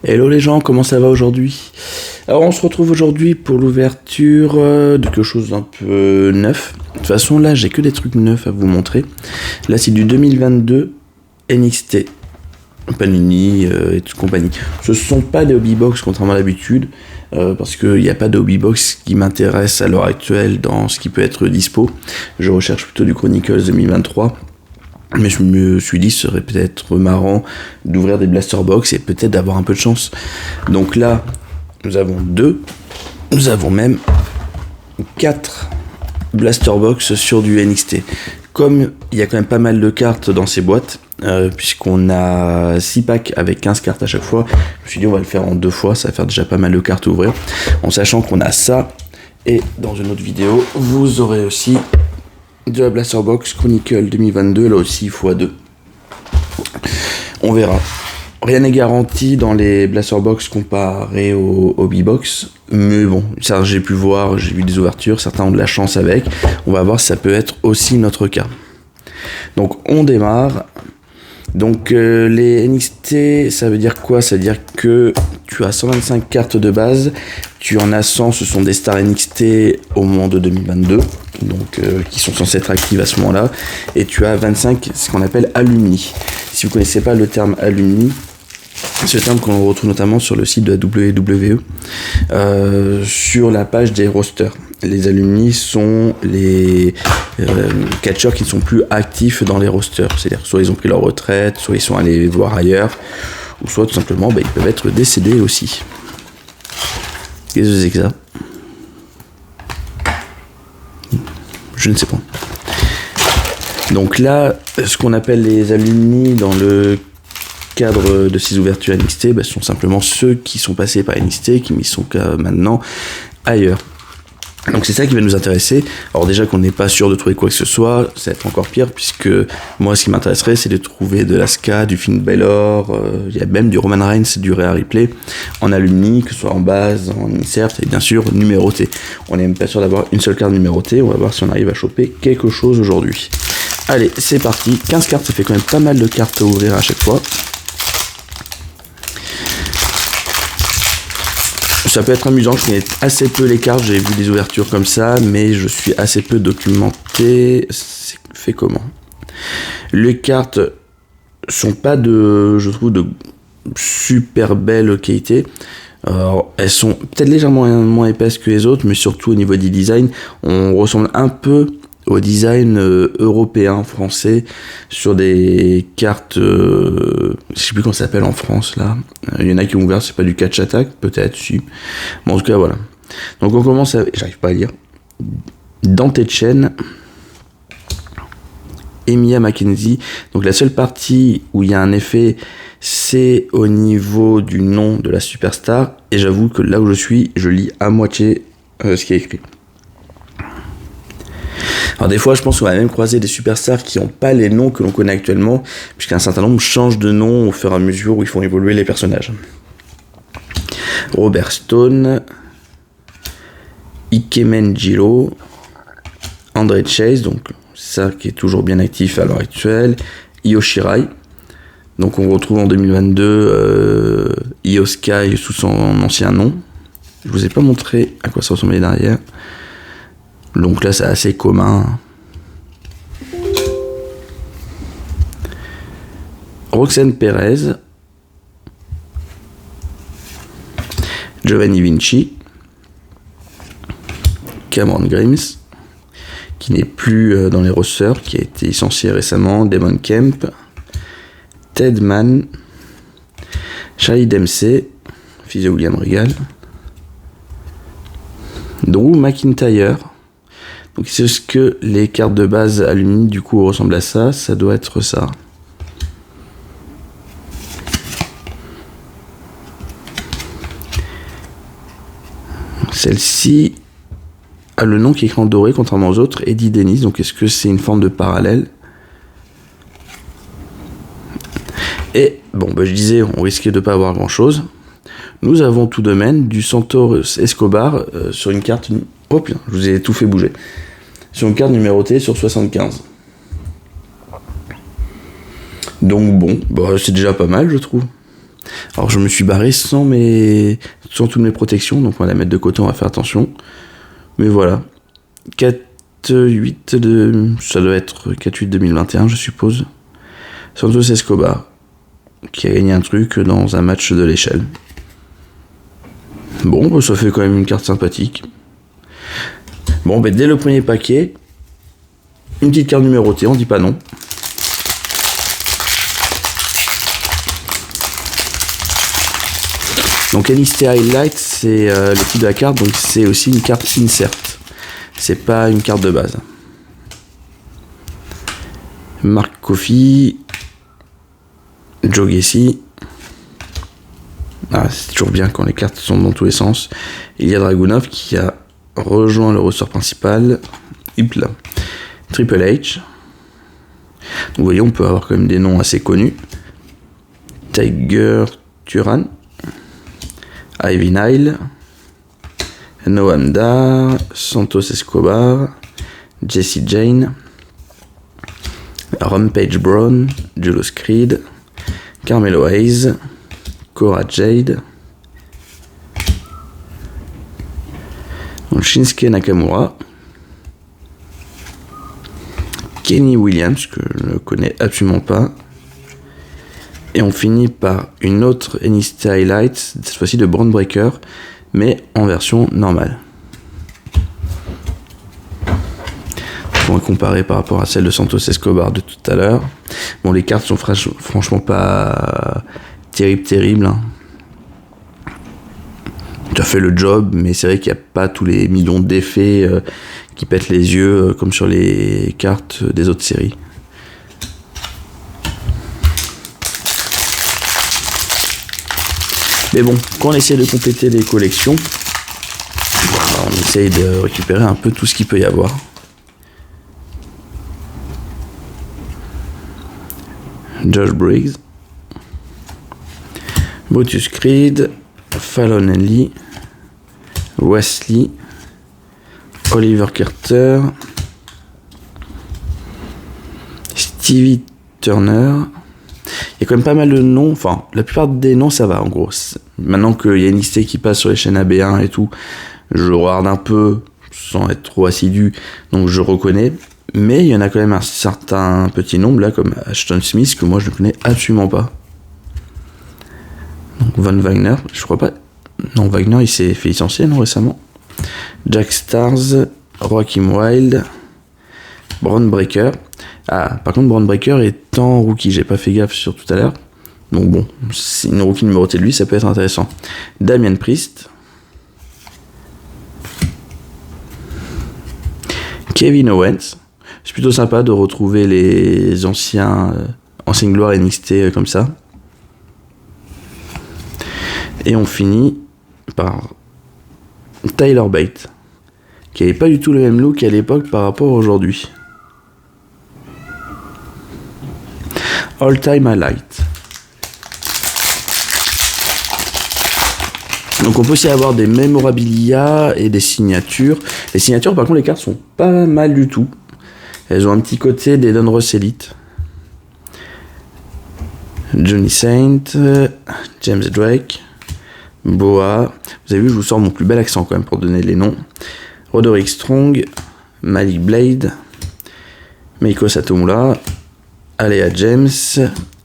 Hello les gens, comment ça va aujourd'hui? Alors on se retrouve aujourd'hui pour l'ouverture de quelque chose d'un peu neuf. De toute façon là j'ai que des trucs neufs à vous montrer. Là c'est du 2022 NXT, Panini et toute compagnie. Ce sont pas des hobby box contrairement à l'habitude, parce qu'il n'y a pas de hobby box qui m'intéresse à l'heure actuelle dans ce qui peut être dispo. Je recherche plutôt du Chronicles 2023. Mais je me suis dit, ce serait peut-être marrant d'ouvrir des blaster box et peut-être d'avoir un peu de chance. Donc là, nous avons même 4 blaster box sur du NXT. Comme il y a quand même pas mal de cartes dans ces boîtes, puisqu'on a 6 packs avec 15 cartes à chaque fois, je me suis dit on va le faire en 2 fois, ça va faire déjà pas mal de cartes à ouvrir. En sachant qu'on a ça, et dans une autre vidéo, vous aurez aussi de la Blaster Box Chronicle 2022, là aussi x2. On verra. Rien n'est garanti dans les Blaster Box comparé aux Hobby Box, mais bon, ça j'ai pu voir, j'ai vu des ouvertures, certains ont de la chance avec. On va voir si ça peut être aussi notre cas. Donc on démarre. Donc les NXT, ça veut dire quoi? Ça veut dire que tu as 125 cartes de base, tu en as 100, ce sont des stars NXT au moment de 2022, donc qui sont censées être actives à ce moment-là, et tu as 25 ce qu'on appelle alumni. Si vous connaissez pas le terme alumni, c'est le terme qu'on retrouve notamment sur le site de la WWE, sur la page des rosters. Les alumni sont les catcheurs qui ne sont plus actifs dans les rosters. C'est-à-dire soit ils ont pris leur retraite, soit ils sont allés voir ailleurs, ou soit tout simplement ils peuvent être décédés aussi. Qu'est-ce que c'est que ça? Je ne sais pas. Donc là, ce qu'on appelle les alumni dans le cadre de ces ouvertures NXT, sont simplement ceux qui sont passés par NXT, qui sont maintenant ailleurs. Donc c'est ça qui va nous intéresser. Alors déjà qu'on n'est pas sûr de trouver quoi que ce soit, ça va être encore pire, puisque moi ce qui m'intéresserait c'est de trouver de l'Asuka, du Finn Balor, il y a même du Roman Reigns, du Rhea Ripley, en alumni, que ce soit en base, en insert, et bien sûr numéroté. On n'est même pas sûr d'avoir une seule carte numérotée, on va voir si on arrive à choper quelque chose aujourd'hui. Allez, c'est parti, 15 cartes, ça fait quand même pas mal de cartes à ouvrir à chaque fois. Ça peut être amusant, je connais assez peu les cartes, j'ai vu des ouvertures comme ça, mais je suis assez peu documenté. C'est fait comment? Les cartes sont pas je trouve, de super belle qualité. Alors, elles sont peut-être légèrement moins épaisses que les autres, mais surtout au niveau du design, on ressemble un peu au design européen, français, sur des cartes, je sais plus comment ça s'appelle en France là. Il y en a qui ont ouvert, c'est pas du catch attack, peut-être, si. Mais en tout cas, voilà. Donc on commence avec, j'arrive pas à lire. Dante Chen, Emilia McKenzie. Donc la seule partie où il y a un effet, c'est au niveau du nom de la superstar. Et j'avoue que là où je suis, je lis à moitié ce qui est écrit. Alors des fois, je pense qu'on va même croiser des superstars qui n'ont pas les noms que l'on connaît actuellement, puisqu'un certain nombre changent de nom au fur et à mesure où ils font évoluer les personnages. Robert Stone, Ikemen Jiro, André Chase, donc ça qui est toujours bien actif à l'heure actuelle, Io Shirai. Donc on retrouve en 2022 Io Sky sous son ancien nom. Je vous ai pas montré à quoi ça ressemblait derrière. Donc là c'est assez commun. Roxanne Perez, Giovanni Vinci, Cameron Grimes, qui n'est plus dans les rosters, qui a été licencié récemment, Damon Kemp, Ted Mann, Shai Dempsey, fils de William Regal, Drew McIntyre. Donc c'est ce que les cartes de base alumni du coup ressemblent à ça, ça doit être ça. Celle-ci a le nom qui est écrit en doré contrairement aux autres, Eddie Dennis, donc est-ce que c'est une forme de parallèle? Et bon, je disais, on risquait de pas avoir grand chose. Nous avons tout de même du Santos Escobar sur une carte. Hop, je vous ai tout fait bouger. Sur une carte numérotée sur 75. Donc bon, c'est déjà pas mal, je trouve. Alors je me suis barré sans toutes mes protections, donc on va la mettre de côté, on va faire attention. Mais voilà, 4-8 ça doit être 4-8 2021 je suppose. Santos Escobar, qui a gagné un truc dans un match de l'échelle. Bon, bah, ça fait quand même une carte sympathique. Bon, bah, dès le premier paquet, une petite carte numérotée, on dit pas non. Donc NXT Highlight, c'est le type de la carte, donc c'est aussi une carte insert. C'est pas une carte de base. Mark Coffey, Joe Gacy. Ah, c'est toujours bien quand les cartes sont dans tous les sens. Ilya Dragunov qui a rejoint le ressort principal. Hip Triple H. Donc vous voyez, on peut avoir quand même des noms assez connus. Tiger Turan, Ivy Nile, Noam Dar, Santos Escobar, Jesse Jane, Rampage Brown, Julius Creed, Carmelo Hayes, Cora Jade, Shinsuke Nakamura, Kenny Williams, que je ne connais absolument pas, et on finit par une autre NXT Highlight, cette fois-ci de Braun Breaker, mais en version normale. On va comparer par rapport à celle de Santos Escobar de tout à l'heure. Bon, les cartes sont franchement pas terribles. Hein. Tu as fait le job, mais c'est vrai qu'il n'y a pas tous les millions d'effets qui pètent les yeux comme sur les cartes des autres séries. Mais bon, quand on essaie de compléter les collections, on essaye de récupérer un peu tout ce qu'il peut y avoir. Josh Briggs, Brutus Creed, Fallon Henley, Wesley, Oliver Carter, Stevie Turner. Il y a quand même pas mal de noms, enfin la plupart des noms ça va en gros. Maintenant qu'il y a une liste qui passe sur les chaînes AB1 et tout, je regarde un peu sans être trop assidu, donc je reconnais. Mais il y en a quand même un certain petit nombre là, comme Ashton Smith, que moi je ne connais absolument pas. Donc Von Wagner, je crois pas. Non, Wagner il s'est fait licencier non, récemment. Jack Stars, Joaquin Wild, Braun Breaker. Ah, par contre, Braun Breaker est en rookie, j'ai pas fait gaffe sur tout à l'heure. Donc bon, c'est une rookie numérotée de lui, ça peut être intéressant. Damian Priest, Kevin Owens. C'est plutôt sympa de retrouver les anciennes gloires NXT comme ça. Et on finit par Tyler Bate, qui n'avait pas du tout le même look à l'époque par rapport à aujourd'hui. All Time Highlight. Donc on peut aussi avoir des memorabilia et des signatures. Les signatures, par contre, les cartes sont pas mal du tout. Elles ont un petit côté des Don Ross Elite. Johnny Saint, James Drake, Boa. Vous avez vu, je vous sors mon plus bel accent quand même pour donner les noms. Roderick Strong, Malik Blade, Meiko Satomura, Alea James,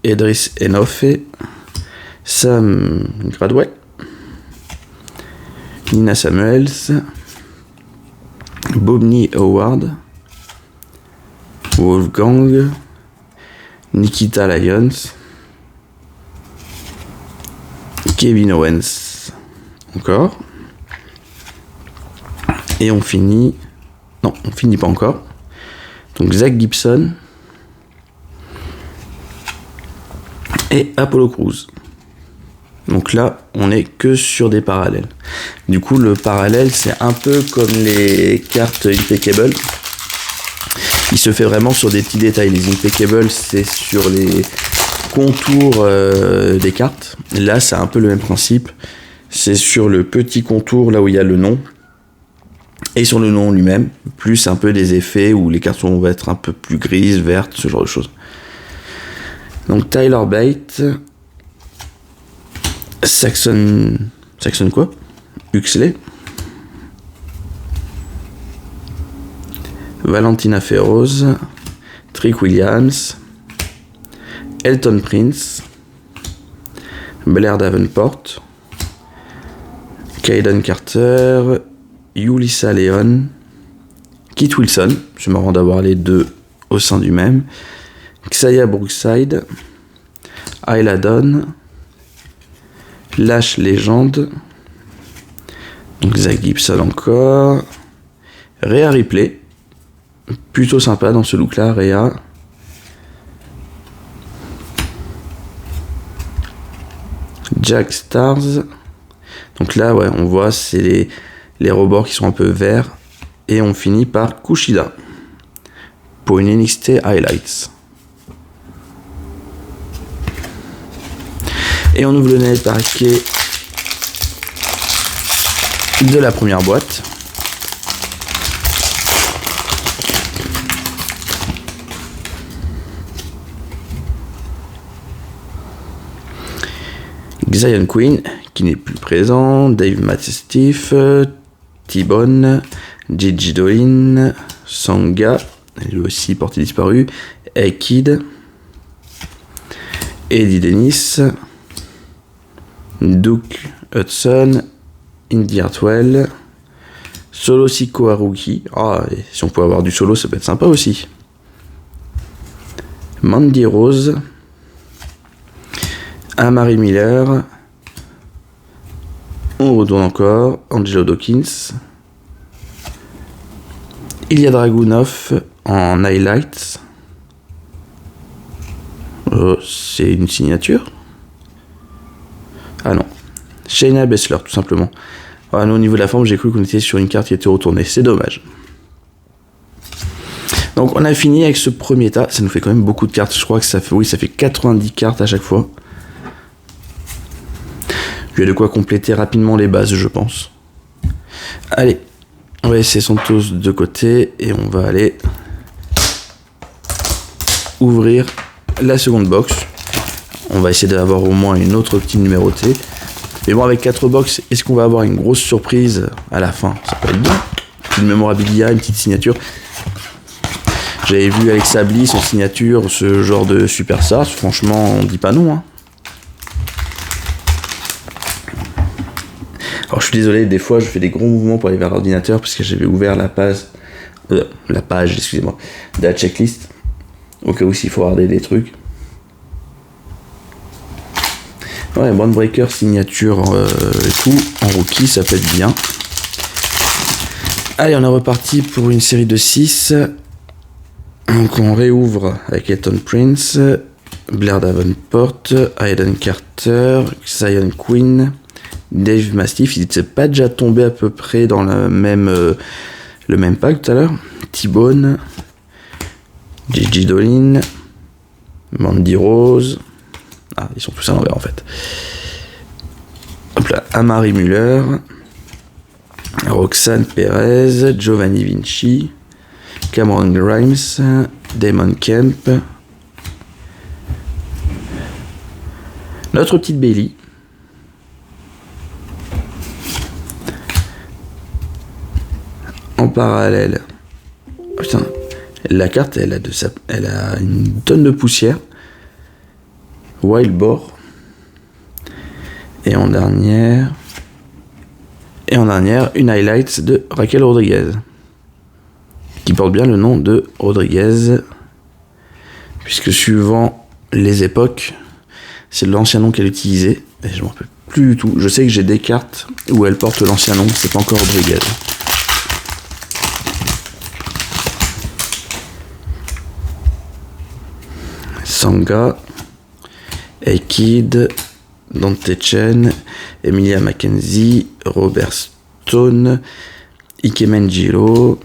Edris Enofe, Sam Gradwell, Nina Samuels, Bobny Howard, Wolfgang, Nikita Lyons, Kevin Owens, encore. Et on finit... Non, on finit pas encore. Donc Zach Gibson et Apollo Crews. Donc là, on est que sur des parallèles. Du coup, le parallèle, c'est un peu comme les cartes Impeccable. Il se fait vraiment sur des petits détails. Les Impeccable, c'est sur les contours des cartes. Là, c'est un peu le même principe. C'est sur le petit contour, là où il y a le nom. Et sur le nom lui-même, plus un peu des effets où les cartes vont être un peu plus grises, vertes, ce genre de choses. Donc Tyler Bate, Saxon quoi? Huxley. Valentina Feroz. Trick Williams. Elton Prince. Blair Davenport. Caden Carter. Yulissa Leon. Kit Wilson. C'est marrant d'avoir les deux au sein du même. Xia Brookside. Ayla Dawn. Lash Legend. Donc Zach Gibson encore. Rhea Ripley. Plutôt sympa dans ce look là, Rhea. Jack Stars. Donc là ouais, on voit c'est les rebords qui sont un peu verts. Et on finit par Kushida. Pour une NXT Highlights. Et on ouvre le net paquet de la première boîte. Zion Queen, qui n'est plus présent. Dave Mastiff, T-Bone, Gigi Dolin, Sanga, lui aussi porté disparu. A-Kid, Eddie Dennis, Duke Hudson, Indy Hartwell, Solo Sikoa Haruki. Ah, si on peut avoir du solo, ça peut être sympa aussi. Mandy Rose, Amari Miller. On retourne encore. Angelo Dawkins. Ilya Dragunov en highlights. Oh, c'est une signature. Ah non. Shayna Baszler, tout simplement. Ah, nous, au niveau de la forme, j'ai cru qu'on était sur une carte qui était retournée. C'est dommage. Donc, on a fini avec ce premier tas. Ça nous fait quand même beaucoup de cartes. Je crois que ça fait 90 cartes à chaque fois. Il y a de quoi compléter rapidement les bases, je pense. Allez, on va laisser Santos de côté et on va aller ouvrir la seconde box. On va essayer d'avoir au moins une autre petite numérotée. Mais bon, avec 4 box, est-ce qu'on va avoir une grosse surprise à la fin? Ça peut être bien. Une mémorabilia, une petite signature. J'avais vu Alexa Bliss en signature, ce genre de superstar. Franchement, on dit pas non, hein. Alors je suis désolé, des fois je fais des gros mouvements pour aller vers l'ordinateur parce que j'avais ouvert la page, excusez-moi, de la checklist, au cas où s'il faut regarder des trucs. Ouais, Brand Breaker, signature et tout, en rookie, ça peut être bien. Allez, on est reparti pour une série de 6. Donc on réouvre avec Elton Prince, Blair Davenport, Hayden Carter, Zion Queen, Dave Mastiff. Il n'était pas déjà tombé à peu près dans le même pack tout à l'heure. T-Bone, Gigi Dolin, Mandy Rose. Ah, ils sont tous à l'envers en fait. Hop là, Amari Muller, Roxanne Perez, Giovanni Vinci, Cameron Grimes, Damon Kemp, notre petite Bailey, en parallèle. Oh putain, la carte elle a une tonne de poussière. Wild Boar. Et en dernière, une highlight de Raquel Rodriguez, qui porte bien le nom de Rodriguez, puisque suivant les époques, c'est l'ancien nom qu'elle utilisait, et je m'en rappelle plus du tout. Je sais que j'ai des cartes où elle porte l'ancien nom, c'est pas encore Rodriguez. Sanga, A-Kid, Dante Chen, Emilia McKenzie, Robert Stone, Ikemen Jiro,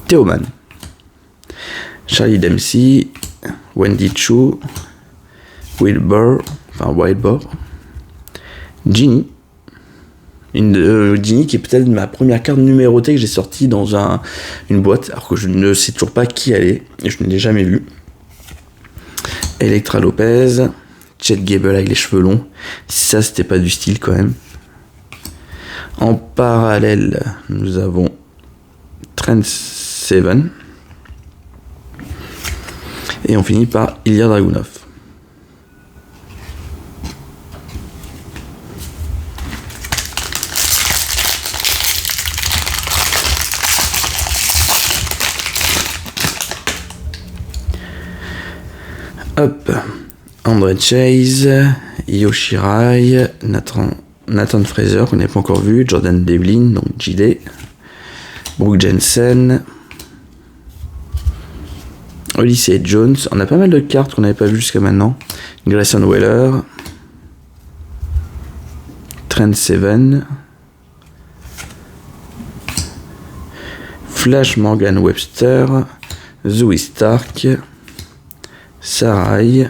Theoman, Charlie Dempsey, Wendy Chu, Wild Boar, Ginny, Une Dini qui est peut-être ma première carte numérotée que j'ai sortie dans une boîte, alors que je ne sais toujours pas qui elle est, et je ne l'ai jamais vue. Elektra Lopez, Chet Gable avec les cheveux longs, ça c'était pas du style quand même. En parallèle, nous avons Trent Seven. Et on finit par Ilya Dragunov. Hop, André Chase, Yoshirai, Nathan Fraser, qu'on n'a pas encore vu, Jordan Devlin, donc JD, Brooke Jensen, Odyssey Jones, on a pas mal de cartes qu'on n'avait pas vues jusqu'à maintenant, Grayson Waller, Trent Seven, Flash Morgan Webster, Zoe Stark, Sarai,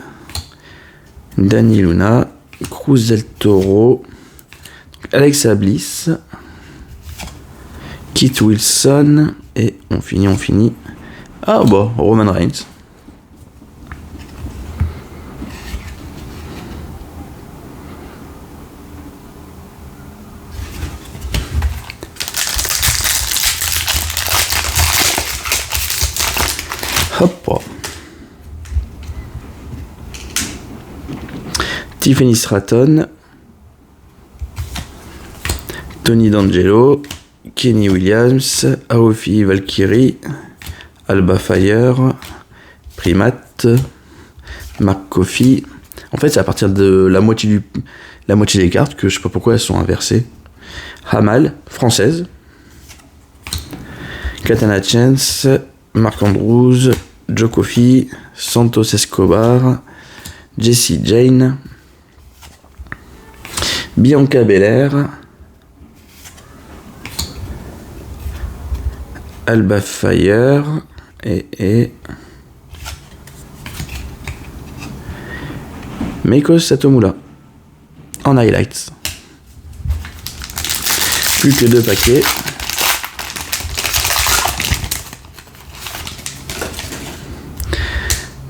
Dani Luna, Cruz del Toro, Alexa Bliss, Kit Wilson, et on finit. Ah bah, Roman Reigns. Hop. Tiffany Stratton, Tony D'Angelo, Kenny Williams, Aofi Valkyrie, Alba Fire, Primat, Mark Coffey. En fait, c'est à partir de la moitié des cartes que je sais pas pourquoi elles sont inversées. Hamal, française. Katana Chance, Mark Andrews, Joe Coffey, Santos Escobar, Jessie Jane, Bianca Belair, Alba Fire et Meiko Satomura en highlights. Plus que 2 paquets.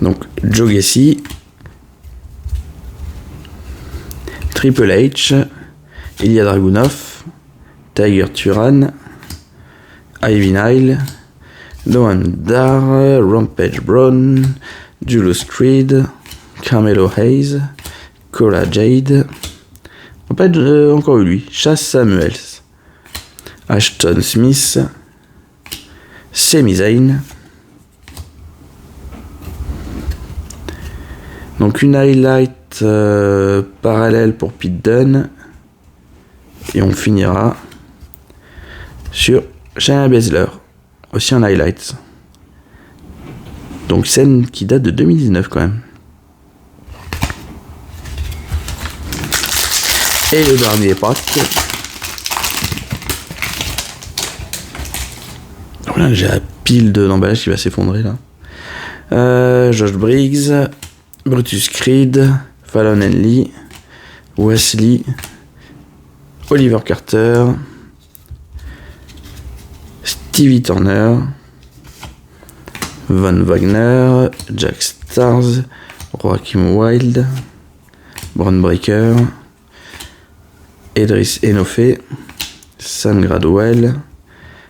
Donc Joe Gacy, Triple H, Ilya Dragunov, Tiger Turan, Ivy Nile, Noam Dar, Rampage Brown, Julius Creed, Carmelo Hayes, Cora Jade, pas encore eu lui, Chas Samuels, Ashton Smith, Sami Zayn. Donc une highlight parallèle pour Pete Dunne. Et on finira sur Shayna Baszler, aussi en highlights. Donc scène qui date de 2019 quand même. Et le dernier pack. Voilà, j'ai la pile d'emballage qui va s'effondrer là. Josh Briggs, Brutus Creed, Fallon Henley, Wesley, Oliver Carter, Stevie Turner, Von Wagner, Jack Stars, Joachim Wild, Braun Breaker, Edris Enofe, Sam Gradwell,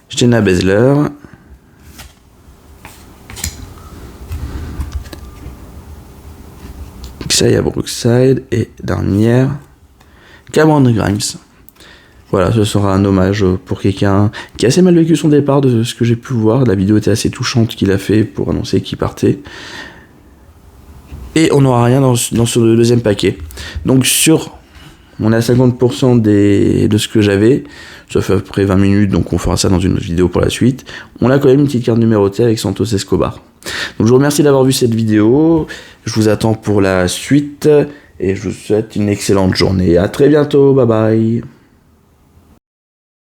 Shayna Baszler, Xia Brookside et dernière Cameron Grimes. Voilà, ce sera un hommage pour quelqu'un qui a assez mal vécu son départ, de ce que j'ai pu voir. La vidéo était assez touchante qu'il a fait pour annoncer qu'il partait. Et on n'aura rien dans ce deuxième paquet. Donc on est à 50% de ce que j'avais. Ça fait à peu près 20 minutes, donc on fera ça dans une autre vidéo pour la suite. On a quand même une petite carte numérotée avec Santos Escobar. Donc je vous remercie d'avoir vu cette vidéo. Je vous attends pour la suite. Et je vous souhaite une excellente journée. À très bientôt. Bye bye.